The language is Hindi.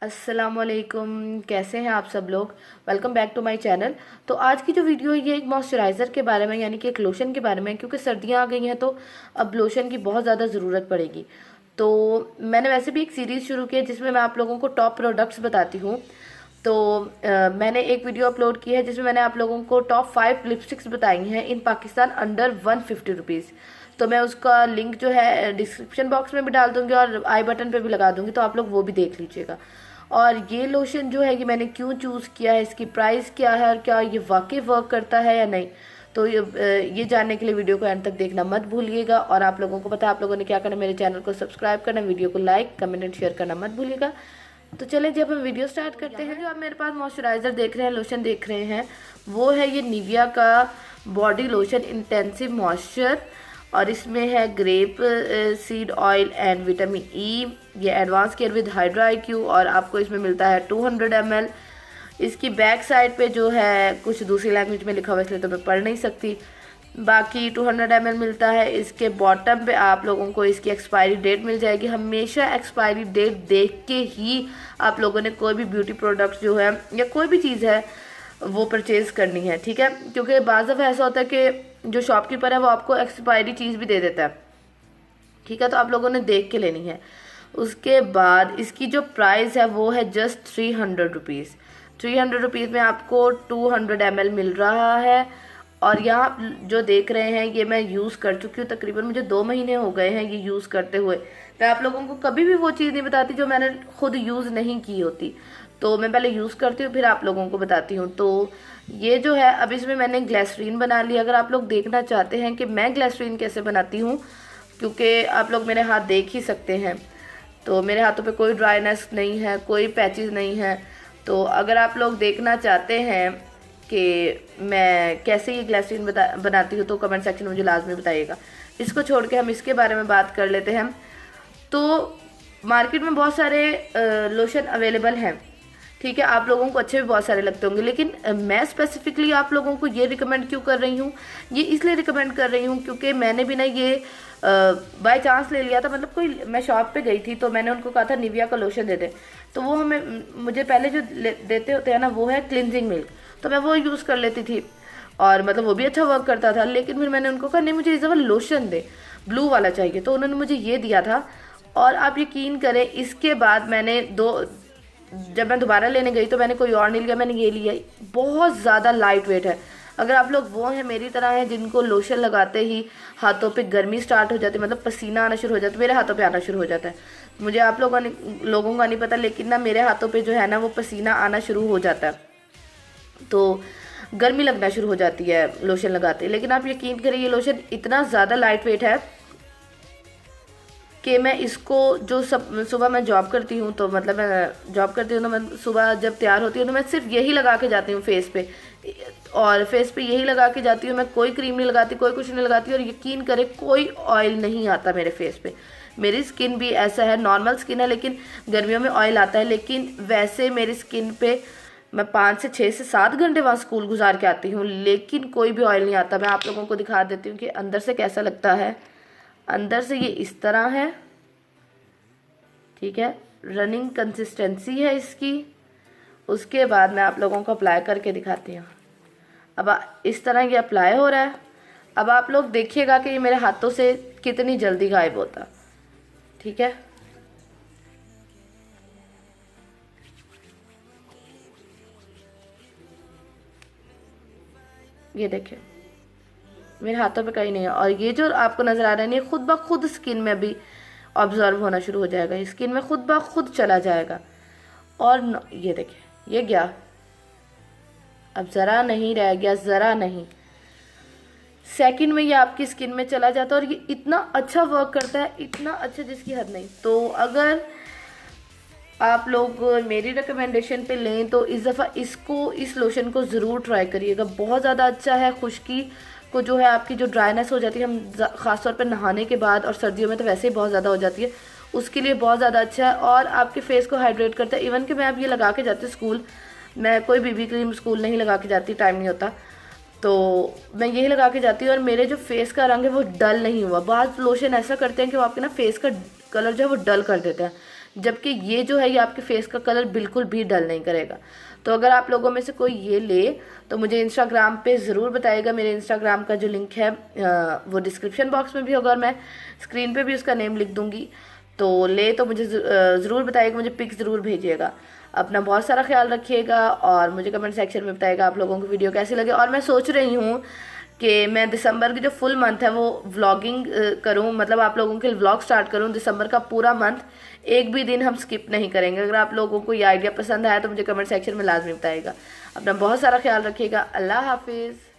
अस्सलामुअलैकुम, कैसे हैं आप सब लोग। Welcome back to my channel. तो आज की जो वीडियो है ये एक मॉइस्चराइज़र के बारे में यानी कि एक लोशन के बारे में है, क्योंकि सर्दियां आ गई हैं तो अब लोशन की बहुत ज़्यादा ज़रूरत पड़ेगी। तो मैंने वैसे भी एक सीरीज़ शुरू की है जिसमें मैं आप लोगों को टॉप प्रोडक्ट्स बताती हूँ। तो मैंने एक वीडियो अपलोड की है जिसमें मैंने आप लोगों को टॉप 5 लिपस्टिक्स बताई हैं इन पाकिस्तान अंडर 150 रुपीज़। तो मैं उसका लिंक जो है डिस्क्रिप्शन बॉक्स में भी डाल दूंगी और आई बटन पे भी लगा दूंगी, तो आप लोग वो भी देख लीजिएगा। और ये लोशन जो है कि मैंने क्यों चूज़ किया है, इसकी प्राइस क्या है और क्या ये वाकई वर्क करता है या नहीं, तो ये जानने के लिए वीडियो को एंड तक देखना मत भूलिएगा। और आप लोगों को पता है आप लोगों ने क्या करना, मेरे चैनल को सब्सक्राइब करना, वीडियो को लाइक कमेंट एंड शेयर करना मत भूलिएगा। तो चले जब हम वीडियो स्टार्ट करते हैं। जो आप मेरे पास मॉइस्चराइज़र देख रहे हैं, लोशन देख रहे हैं, वो है ये निविया का बॉडी लोशन इंटेंसिव मॉइस्चर, और इसमें है grape seed oil and vitamin E. ये advance care with hydra IQ, और आपको इसमें मिलता है 200 ml। इसकी बैक साइड पे जो है कुछ दूसरी लैंग्वेज में लिखा हुआ है इसलिए तो मैं पढ़ नहीं सकती, बाकी 200 ml मिलता है। इसके बॉटम पे आप लोगों को इसकी एक्सपायरी डेट मिल जाएगी। हमेशा एक्सपायरी डेट देख के ही आप लोगों ने कोई भी ब्यूटी प्रोडक्ट जो है या कोई भी चीज़ है वो परचेज़ करनी है, ठीक है। क्योंकि बाज़ दफ़ा ऐसा होता है कि जो शॉपकीपर है वो आपको एक्सपायरी चीज़ भी दे देता है, ठीक है, तो आप लोगों ने देख के लेनी है। उसके बाद इसकी जो प्राइस है वो है जस्ट 300 रुपीज़। 300 रुपीज़ में आपको 200 ml मिल रहा है। और यहाँ जो देख रहे हैं ये मैं यूज़ कर चुकी हूँ, तकरीबन मुझे 2 महीने हो गए हैं ये यूज़ करते हुए। मैं आप लोगों को कभी भी वो चीज़ नहीं बताती जो मैंने खुद यूज़ नहीं की होती, तो मैं पहले यूज़ करती हूँ फिर आप लोगों को बताती हूँ। तो ये जो है अब इसमें मैंने ग्लिसरीन बना ली। अगर आप लोग देखना चाहते हैं कि मैं ग्लिसरीन कैसे बनाती हूँ, क्योंकि आप लोग मेरे हाथ देख ही सकते हैं, तो मेरे हाथों पे कोई ड्राइनेस नहीं है, कोई पैचेस नहीं है। तो अगर आप लोग देखना चाहते हैं कि मैं कैसे ये ग्लिसरीन बनाती हूँ तो कमेंट सेक्शन में मुझे लाजमी बताइएगा। इसको छोड़ के हम इसके बारे में बात कर लेते हैं। तो मार्केट में बहुत सारे लोशन अवेलेबल हैं, ठीक है, आप लोगों को अच्छे भी बहुत सारे लगते होंगे, लेकिन मैं स्पेसिफिकली आप लोगों को ये रिकमेंड क्यों कर रही हूँ, ये इसलिए रिकमेंड कर रही हूँ क्योंकि मैंने भी ना ये बाय चांस ले लिया था। मतलब कोई मैं शॉप पे गई थी तो मैंने उनको कहा था निविया का लोशन दे दे, तो वो मुझे पहले जो देते होते हैं ना वो है क्लिनजिंग मिल्क, तो मैं वो यूज़ कर लेती थी और मतलब वो भी अच्छा वर्क करता था। लेकिन फिर मैंने उनको कहा नहीं मुझे इस दफ़ा लोशन दे, ब्लू वाला चाहिए, तो उन्होंने मुझे ये दिया था। और आप यकीन करें इसके बाद मैंने जब मैं दोबारा लेने गई तो मैंने कोई और नहीं लिया, मैंने ये लिया। बहुत ज़्यादा लाइट वेट है। अगर आप लोग वो हैं मेरी तरह हैं जिनको लोशन लगाते ही हाथों पे गर्मी स्टार्ट हो जाती है, मतलब पसीना आना शुरू हो जाता है, मेरे हाथों पे आना शुरू हो जाता है। मुझे आप लोगों का नहीं पता, लेकिन ना मेरे हाथों पे जो है ना वो पसीना आना शुरू हो जाता है, तो गर्मी लगना शुरू हो जाती है लोशन लगाते। लेकिन आप यकीन करें ये लोशन इतना ज़्यादा लाइट वेट है कि मैं इसको जो सुबह मैं जॉब करती हूँ, तो मतलब मैं जॉब करती हूँ तो मैं सुबह जब तैयार होती हूँ तो मैं सिर्फ यही लगा के जाती हूँ फेस पे, और फेस पे यही लगा के जाती हूँ। मैं कोई क्रीम नहीं लगाती, कोई कुछ नहीं लगाती, और यकीन करें कोई ऑयल नहीं आता मेरे फेस पे। मेरी स्किन भी ऐसा है, नॉर्मल स्किन है लेकिन गर्मियों में ऑयल आता है, लेकिन वैसे मेरी स्किन पे मैं 5 से 6 से 7 घंटे वहाँ स्कूल गुजार के आती हूँ लेकिन कोई भी ऑयल नहीं आता। मैं आप लोगों को दिखा देती हूँ कि अंदर से कैसा लगता है। अंदर से ये इस तरह है, ठीक है, रनिंग कंसिस्टेंसी है इसकी। उसके बाद मैं आप लोगों को अप्लाई करके दिखाती हूँ। अब इस तरह ये अप्लाई हो रहा है। अब आप लोग देखिएगा कि ये मेरे हाथों से कितनी जल्दी गायब होता, ठीक है। ये देखिए मेरे हाथों पे कहीं नहीं है, और ये जो आपको नज़र आ रहा है ये खुद ब खुद स्किन में भी ऑब्जर्व होना शुरू हो जाएगा, स्किन में खुद ब खुद चला जाएगा। और ये देखिए ये गया, अब ज़रा नहीं रह गया, ज़रा नहीं, सेकंड में ये आपकी स्किन में चला जाता है। और ये इतना अच्छा वर्क करता है, इतना अच्छा जिसकी हद नहीं। तो अगर आप लोग मेरी रिकमेंडेशन पे लें तो इस दफ़ा इस लोशन को ज़रूर ट्राई करिएगा। बहुत ज़्यादा अच्छा है, खुश्की को जो है आपकी जो ड्राइनेस हो जाती है हम ख़ासतौर पर नहाने के बाद, और सर्दियों में तो वैसे ही बहुत ज़्यादा हो जाती है, उसके लिए बहुत ज़्यादा अच्छा है। और आपके फेस को हाइड्रेट करता है। इवन कि मैं अब ये लगा के जाती हूँ स्कूल, मैं कोई BB क्रीम स्कूल नहीं लगा के जाती, टाइम नहीं होता, तो मैं यही लगा के जाती हूँ। और मेरे जो फेस का रंग है वो डल नहीं हुआ। बहुत लोशन ऐसा करते हैं कि वो आपके ना फेस का कलर जो है वो डल कर देते हैं, जबकि ये जो है ये आपके फेस का कलर बिल्कुल भी डल नहीं करेगा। तो अगर आप लोगों में से कोई ये ले तो मुझे इंस्टाग्राम पे ज़रूर बताइएगा। मेरे इंस्टाग्राम का जो लिंक है वो डिस्क्रिप्शन बॉक्स में भी होगा और मैं स्क्रीन पे भी उसका नेम लिख दूँगी। तो ले तो मुझे ज़रूर बताइएगा, मुझे पिक ज़रूर भेजिएगा। अपना बहुत सारा ख्याल रखिएगा और मुझे कमेंट सेक्शन में बताइएगा आप लोगों को वीडियो कैसी लगे। और मैं सोच रही हूँ कि मैं दिसंबर की जो फुल मंथ है वो व्लॉगिंग करूँ, मतलब आप लोगों के लिए व्लॉग स्टार्ट करूँ दिसंबर का पूरा मंथ, एक भी दिन हम स्किप नहीं करेंगे। अगर आप लोगों को ये आइडिया पसंद आया तो मुझे कमेंट सेक्शन में लाजमी बताइएगा। अपना बहुत सारा ख्याल रखिएगा। अल्लाह हाफिज़।